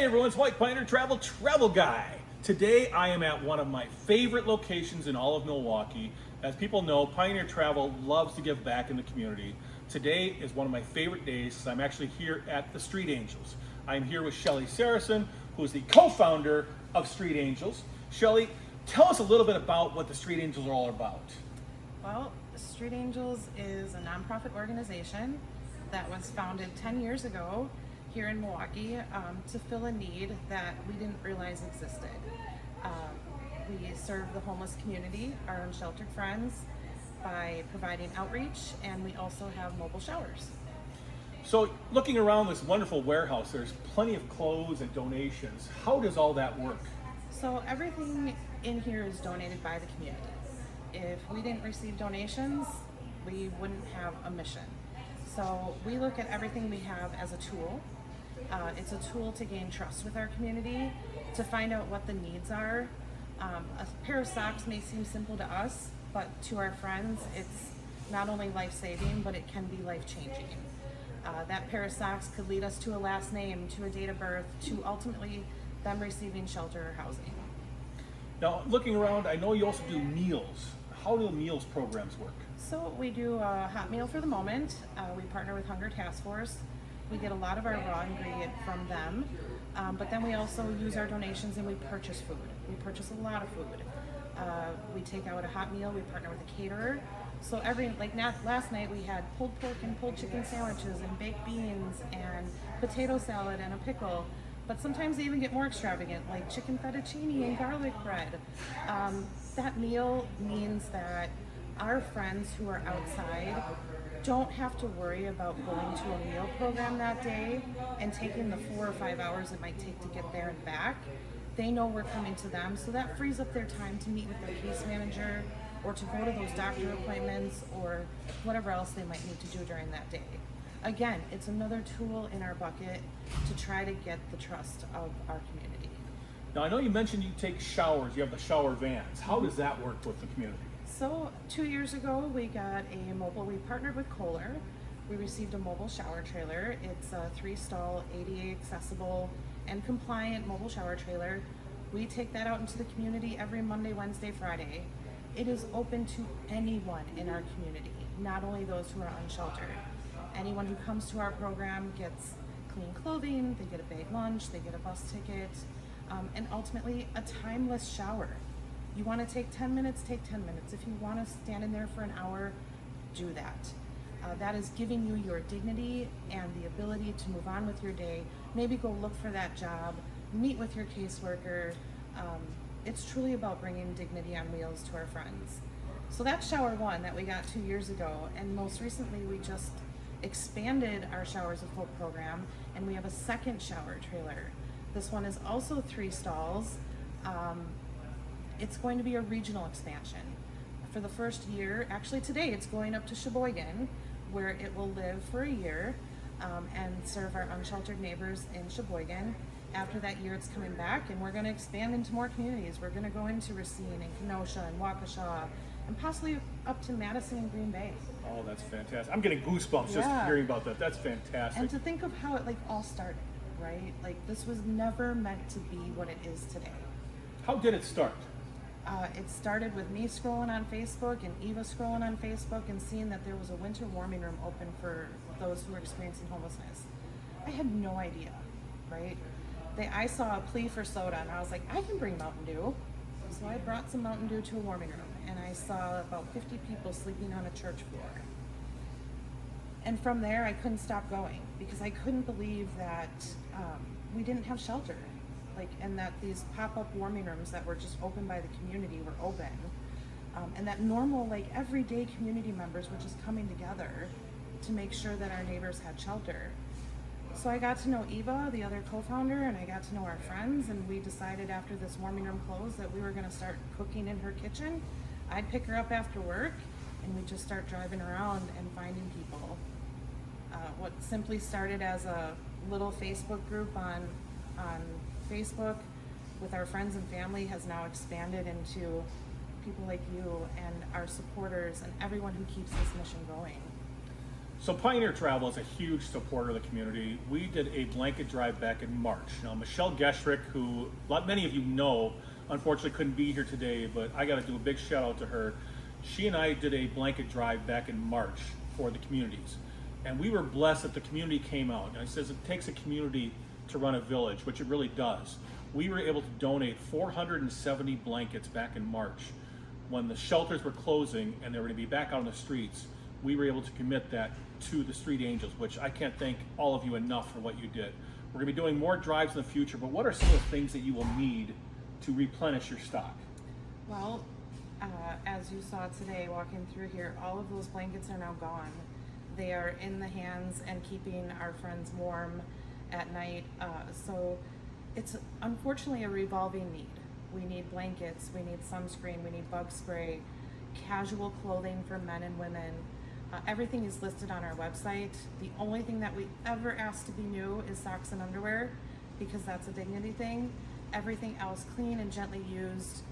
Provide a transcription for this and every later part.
everyone, it's White Pioneer Travel Guy. Today I am at one of my favorite locations in all of Milwaukee. As people know, Pioneer Travel loves to give back in the community. Today is one of my favorite days because I'm actually here at the Steet Angels. I'm here with Shelly Saracen, who is the co-founder of Steet Angels. Shelly, tell us a little bit about what the Steet Angels are all about. Well, Steet Angels is a nonprofit organization that was founded 10 years ago here in Milwaukee to fill a need that we didn't realize existed. We serve the homeless community, our unsheltered friends, by providing outreach, and we also have mobile showers. So looking around this wonderful warehouse, there's plenty of clothes and donations. How does all that work? So everything in here is donated by the community. If we didn't receive donations, we wouldn't have a mission. So we look at everything we have as a tool. It's a tool to gain trust with our community, to find out what the needs are. A pair of socks may seem simple to us, but to our friends, it's not only life-saving, but it can be life-changing. That pair of socks could lead us to a last name, to a date of birth, to ultimately them receiving shelter or housing. Now, looking around, I know you also do meals. How do meals programs work? So we do a hot meal for the moment. We partner with Hunger Task Force. We get a lot of our raw ingredient from them, but then we also use our donations and we purchase food. We purchase a lot of food. We take out a hot meal, we partner with a caterer. So last night we had pulled pork and pulled chicken sandwiches and baked beans and potato salad and a pickle. But sometimes they even get more extravagant, like chicken fettuccine and garlic bread. That meal means that our friends who are outside don't have to worry about going to a meal program that day and taking the 4 or 5 hours it might take to get there and back. They know we're coming to them, so that frees up their time to meet with their case manager or to go to those doctor appointments or whatever else they might need to do during that day. Again, it's another tool in our bucket to try to get the trust of our community. Now, I know you mentioned you take showers, you have the shower vans. How does that work with the community? So 2 years ago, we partnered with Kohler. We received a mobile shower trailer. It's a 3-stall, ADA accessible and compliant mobile shower trailer. We take that out into the community every Monday, Wednesday, Friday. It is open to anyone in our community, not only those who are unsheltered. Anyone who comes to our program gets clean clothing, they get a bag lunch, they get a bus ticket, and ultimately a timeless shower. You want to take 10 minutes, take 10 minutes. If you want to stand in there for an hour, do that. That is giving you your dignity and the ability to move on with your day. Maybe go look for that job, meet with your caseworker. It's truly about bringing dignity on wheels to our friends. So that's shower one that we got 2 years ago, and most recently we just expanded our Showers of Hope program, and we have a second shower trailer. This one is also 3 stalls. It's going to be a regional expansion. For the first year, actually today it's going up to Sheboygan, where it will live for a year and serve our unsheltered neighbors in Sheboygan. After that year, it's coming back, and we're going to expand into more communities. We're going to go into Racine and Kenosha and Waukesha and possibly up to Madison and Green Bay. Oh, that's fantastic. I'm getting goosebumps just hearing about that. That's fantastic. And to think of how it all started, right? This was never meant to be what it is today. How did it start? It started with me scrolling on Facebook and Eva scrolling on Facebook and seeing that there was a winter warming room open for those who were experiencing homelessness. I had no idea, right? I saw a plea for soda and I was like, I can bring Mountain Dew. So I brought some Mountain Dew to a warming room, and I saw about 50 people sleeping on a church floor. And from there, I couldn't stop going because I couldn't believe that we didn't have shelter. And that these pop-up warming rooms that were just open by the community were open. And that normal, everyday community members were just coming together to make sure that our neighbors had shelter. So I got to know Eva, the other co-founder, and I got to know our friends, and we decided after this warming room closed that we were gonna start cooking in her kitchen. I'd pick her up after work, and we'd just start driving around and finding people. What simply started as a little Facebook group on Facebook with our friends and family has now expanded into people like you and our supporters and everyone who keeps this mission going. So Pioneer Travel is a huge supporter of the community. We did a blanket drive back in March. Now Michelle Geschrick, who many of you know, unfortunately couldn't be here today, but I got to do a big shout out to her. She and I did a blanket drive back in March for the communities. And we were blessed that the community came out. And it says it takes a community to run a village, which it really does. We were able to donate 470 blankets back in March. When the shelters were closing and they were going to be back out on the streets, we were able to commit that to the Steet Angels, which I can't thank all of you enough for what you did. We're going to be doing more drives in the future, but what are some of the things that you will need to replenish your stock? Well, as you saw today walking through here, all of those blankets are now gone. They are in the hands and keeping our friends warm at night. So it's unfortunately a revolving need. We need blankets, we need sunscreen, we need bug spray, casual clothing for men and women. Everything is listed on our website. The only thing that we ever ask to be new is socks and underwear, because that's a dignity thing. Everything else, clean and gently used,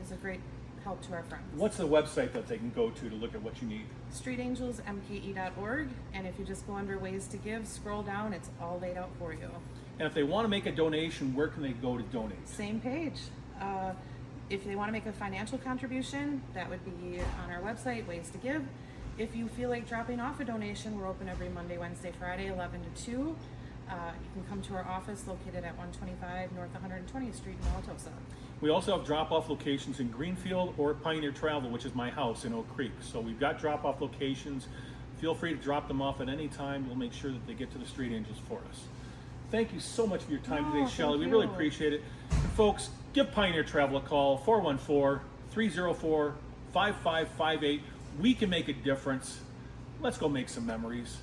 is a great help to our friends. What's the website that they can go to look at what you need? StreetAngelsMKE.org, and if you just go under ways to give, scroll down, it's all laid out for you. And if they want to make a donation, where can they go to donate? Same page. If they want to make a financial contribution, that would be on our website, Ways to Give. If you feel like dropping off a donation, we're open every Monday, Wednesday, Friday, 11 to 2. You can come to our office located at 125 North 120th Street in Wauwatosa. We also have drop-off locations in Greenfield or Pioneer Travel, which is my house in Oak Creek. So we've got drop-off locations. Feel free to drop them off at any time. We'll make sure that they get to the Steet Angels for us. Thank you so much for your time today, Shelley. We really appreciate it. And folks, give Pioneer Travel a call, 414-304-5558. We can make a difference. Let's go make some memories.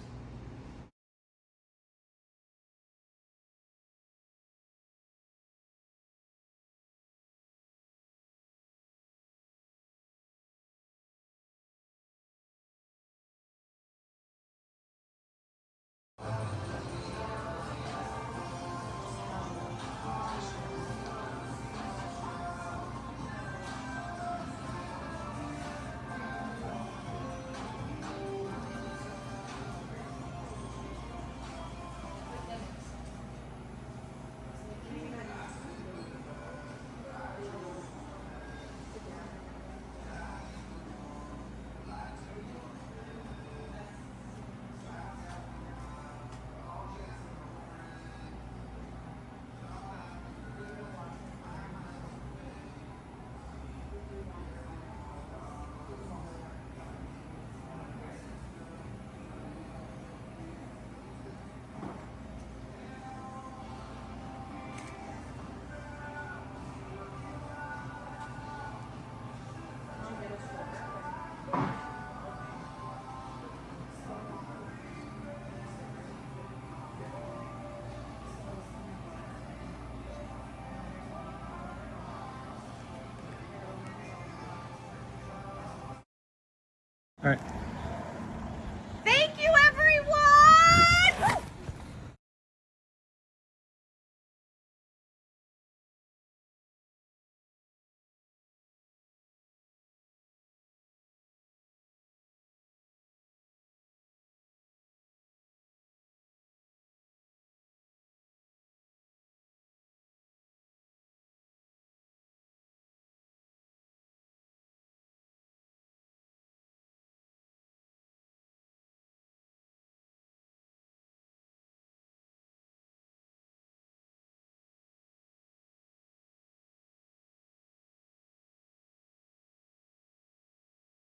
All right.